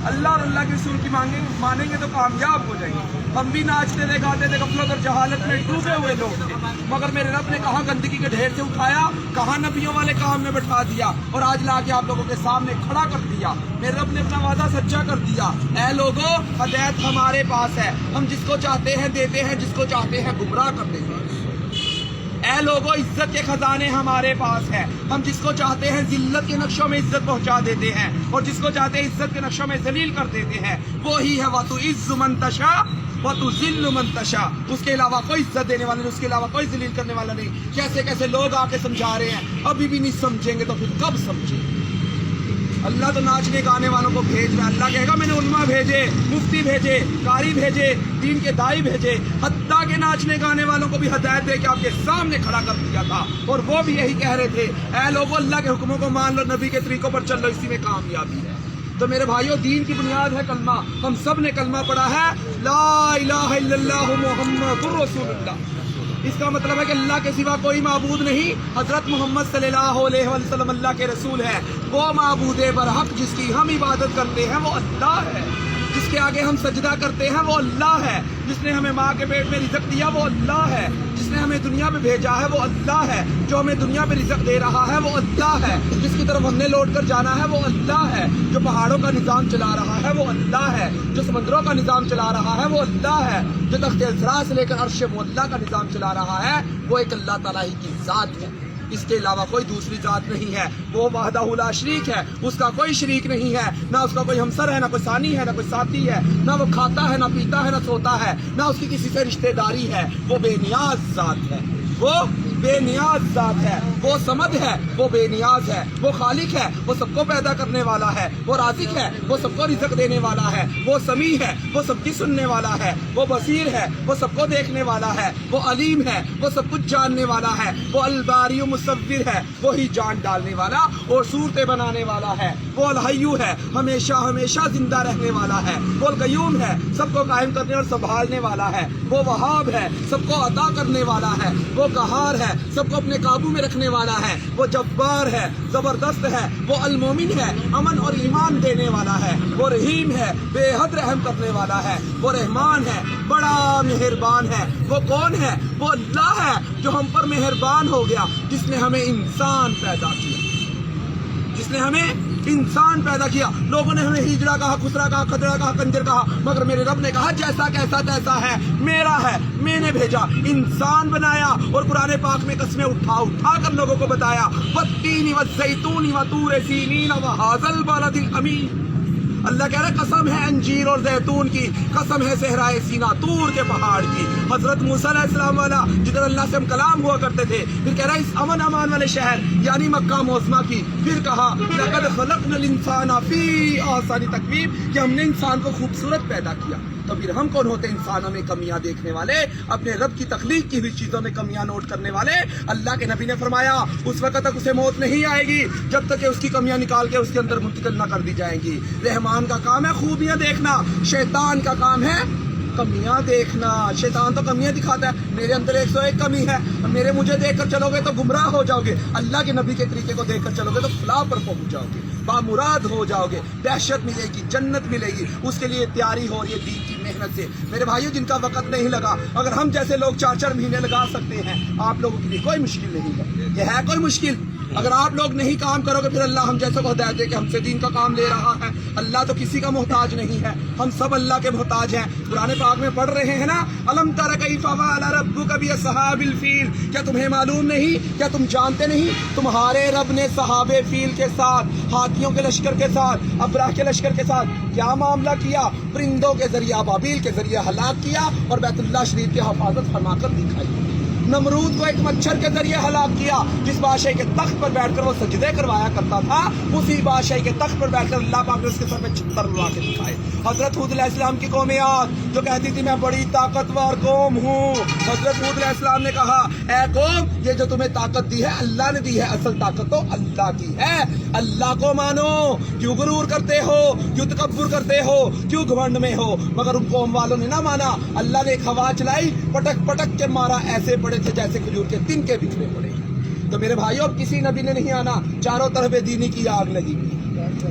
اللہ اور اللہ کے رسول کی مانیں گے تو کامیاب ہو جائیں گے۔ ہم بھی ناچتے تھے، گاتے تھے، غفلت اور جہالت میں ڈوبے ہوئے لوگ تھے، مگر میرے رب نے کہاں گندگی کے ڈھیر سے اٹھایا، کہاں نبیوں والے کام میں بٹھا دیا اور آج لا کے آپ لوگوں کے سامنے کھڑا کر دیا۔ میرے رب نے اپنا وعدہ سچا کر دیا، اے لوگوں ہدایت ہمارے پاس ہے، ہم جس کو چاہتے ہیں دیتے ہیں، جس کو چاہتے ہیں گمراہ کر دیتے ہیں۔ اے لوگوں عزت کے خزانے ہمارے پاس ہیں، ہم جس کو چاہتے ہیں ذلت کے نقشوں میں عزت پہنچا دیتے ہیں اور جس کو چاہتے ہیں عزت کے نقشوں میں ذلیل کر دیتے ہیں۔ وہی ہے وَتُعِزُّ مَن تَشَاءُ وَتُذِلُّ مَن تَشَاءُ، اس کے علاوہ کوئی عزت دینے والا نہیں، اس کے علاوہ کوئی ذلیل کرنے والا نہیں۔ کیسے کیسے لوگ آ کے سمجھا رہے ہیں، ابھی بھی نہیں سمجھیں گے تو پھر کب سمجھیں گے؟ اللہ تو ناچنے گانے والوں کو بھیج رہا ہے۔ اللہ کہے گا میں نے علماء بھیجے، مفتی بھیجے، قاری بھیجے، دین کے دائی بھیجے، حتیٰ کہ ناچنے گانے والوں کو بھی ہدایت دے کے آپ کے سامنے کھڑا کر دیا تھا اور وہ بھی یہی کہہ رہے تھے، اے لوگوں اللہ کے حکموں کو مان لو، نبی کے طریقوں پر چل لو، اسی میں کامیابی ہے۔ تو میرے بھائیوں دین کی بنیاد ہے کلمہ، ہم سب نے کلمہ پڑھا ہے، لا الہ الا اللہ محمد رسول اللہ۔ اس کا مطلب ہے کہ اللہ کے سوا کوئی معبود نہیں، حضرت محمد صلی اللہ علیہ وسلم اللہ کے رسول ہے۔ وہ معبود برحق جس کی ہم عبادت کرتے ہیں وہ اللہ ہے، جس کے آگے ہم سجدہ کرتے ہیں وہ اللہ ہے، جس نے ہمیں ماں کے پیٹ میں رزق دیا وہ اللہ ہے، جس نے ہمیں دنیا میں بھیجا ہے وہ اللہ ہے، جو ہمیں دنیا میں رزق دے رہا ہے وہ اللہ ہے، جس کی طرف ہم نے لوٹ کر جانا ہے وہ اللہ ہے، جو پہاڑوں کا نظام چلا رہا ہے وہ اللہ ہے، جو سمندروں کا نظام چلا رہا ہے وہ اللہ ہے، جو تخت السرا سے لے کر عرش معلیٰ کا نظام چلا رہا ہے وہ ایک اللہ تعالیٰ ہی کی ذات ہے، اس کے علاوہ کوئی دوسری ذات نہیں ہے۔ وہ وحدہ لا شریک ہے، اس کا کوئی شریک نہیں ہے، نہ اس کا کوئی ہمسر ہے، نہ کوئی ثانی ہے، نہ کوئی ساتھی ہے، نہ وہ کھاتا ہے، نہ پیتا ہے، نہ سوتا ہے، نہ اس کی کسی سے رشتہ داری ہے۔ وہ بے نیاز ذات ہے، وہ بے نیاز ذات ہے، وہ صمد ہے، وہ بے نیاز ہے، وہ خالق ہے، وہ سب کو پیدا کرنے والا ہے، وہ رازق ہے، وہ سب کو رزق دینے والا ہے، وہ سمیع ہے، وہ سب کی سننے والا ہے، وہ بصیر ہے، وہ سب کو دیکھنے والا ہے، وہ علیم ہے، وہ سب کچھ جاننے والا ہے، وہ الباری مصور ہے، وہی جان ڈالنے والا اور صورتیں بنانے والا ہے، وہ الحی ہے، ہمیشہ ہمیشہ زندہ رہنے والا ہے، وہ القیوم ہے، سب کو قائم کرنے اور سنبھالنے والا ہے، وہ وہاب ہے، سب کو عطا کرنے والا ہے، وہ قہار ہے، سب کو اپنے قابو میں رکھنے والا ہے، وہ جبار ہے، زبردست ہے، وہ المومن ہے، امن اور ایمان دینے والا ہے، وہ رحیم ہے، بے حد رحم کرنے والا ہے، وہ رحمان ہے، بڑا مہربان ہے۔ وہ کون ہے؟ وہ اللہ ہے جو ہم پر مہربان ہو گیا، جس نے ہمیں انسان پیدا کیا، جس نے ہمیں انسان پیدا کیا۔ لوگوں نے ہمیں ہجڑا کہا، خسرا کہا، خدرا کہا، کنجر کہا، مگر میرے رب نے کہا جیسا کیسا تیسا ہے، میرا ہے، میں نے بھیجا، انسان بنایا اور قرآن پاک میں قسمیں اٹھا اٹھا کر لوگوں کو بتایا، والتین والزیتون وطور سینین وہذا البلد الامین۔ اللہ کہہ رہا ہے قسم ہے انجیر اور زیتون کی، قسم ہے صحرائے سینا، طور کے پہاڑ کی۔ حضرت موسیٰ علیہ السلام والا جدھر اللہ سے ہم کلام ہوا کرتے تھے، پھر کہہ رہا ہے اس امن امان والے شہر یعنی مکہ معظمہ کی، پھر کہا لقد خلقنا الانسان فی احسن تقویم، کہ ہم نے انسان کو خوبصورت پیدا کیا۔ تو پھر ہم کون ہوتے ہیں انسانوں میں کمیاں دیکھنے والے، اپنے رب کی تخلیق کی ہوئی چیزوں میں کمیاں نوٹ کرنے والے؟ اللہ کے نبی نے فرمایا اس وقت تک اسے موت نہیں آئے گی جب تک کہ اس کی کمیاں نکال کے اس کے اندر منتقل نہ کر دی جائیں گی۔ رحمان کا کام ہے خوبیاں دیکھنا، شیطان کا کام ہے کمیاں دیکھنا۔ شیطان تو کمیاں دکھاتا ہے، میرے اندر 101 کمی ہے، میرے مجھے دیکھ کر چلو گے تو گمراہ ہو جاؤ گے، اللہ کے نبی کے طریقے کو دیکھ کر چلو گے تو فلاح پر پہنچ جاؤ گے، بامراد ہو جاؤ گے، دہشت ملے گی، جنت ملے گی، اس کے لیے تیاری ہو رہی ہے دین کی محنت سے۔ میرے بھائیوں جن کا وقت نہیں لگا، اگر ہم جیسے لوگ 4 مہینے لگا سکتے ہیں، آپ لوگوں کے لیے کوئی مشکل نہیں ہے، یہ ہے کوئی مشکل؟ اگر آپ لوگ نہیں کام کرو گے پھر اللہ ہم جیسے کو ہدایت دے کہ ہم سے دین کا کام لے رہا ہے۔ اللہ تو کسی کا محتاج نہیں ہے، ہم سب اللہ کے محتاج ہیں۔ قرآن پاک میں پڑھ رہے ہیں نا، الم تر کیف فعل ربک باصحاب الفیل، کیا تمہیں معلوم نہیں، کیا تم جانتے نہیں تمہارے رب نے صحاب فیل کے ساتھ، ہاتھیوں کے لشکر کے ساتھ، ابراہ کے لشکر کے ساتھ کیا معاملہ کیا؟ پرندوں کے ذریعے، ابابیل کے ذریعے ہلاک کیا اور بیت اللہ شریف کی حفاظت فرما کر دکھائی۔ نمرود کو ایک مچھر کے ذریعے ہلاک کیا، جس بادشاہ کے تخت پر بیٹھ کر وہ سجدے کروایا کرتا تھا، اسی بادشاہ کے تخت پر بیٹھ کر اللہ پاک نے اس کے سر میں چھتر لگا کے دکھائے۔ حضرت ہود علیہ السلام کی قوم عاد جو کہتی تھی میں بڑی طاقتور قوم ہوں، حضرت ہود علیہ السلام نے کہا اے قوم یہ جو تمہیں طاقت دی ہے اللہ نے دی ہے، اصل طاقت تو اللہ کی ہے، اللہ کو مانو، کیوں غرور کرتے ہو، کیوں تکبر کرتے ہو، کیوں گھمنڈ میں ہو؟ مگر ان قوم والوں نے نہ مانا، اللہ نے ایک ہوا چلائی، پٹک پٹک کے مارا، ایسے پڑے تھے جیسے کھجور کے تن کے بکھرے پڑے۔ تو میرے بھائیوں اب کسی نبی نے نہیں آنا، چاروں طرف دینی کی آگ لگی ہوئی۔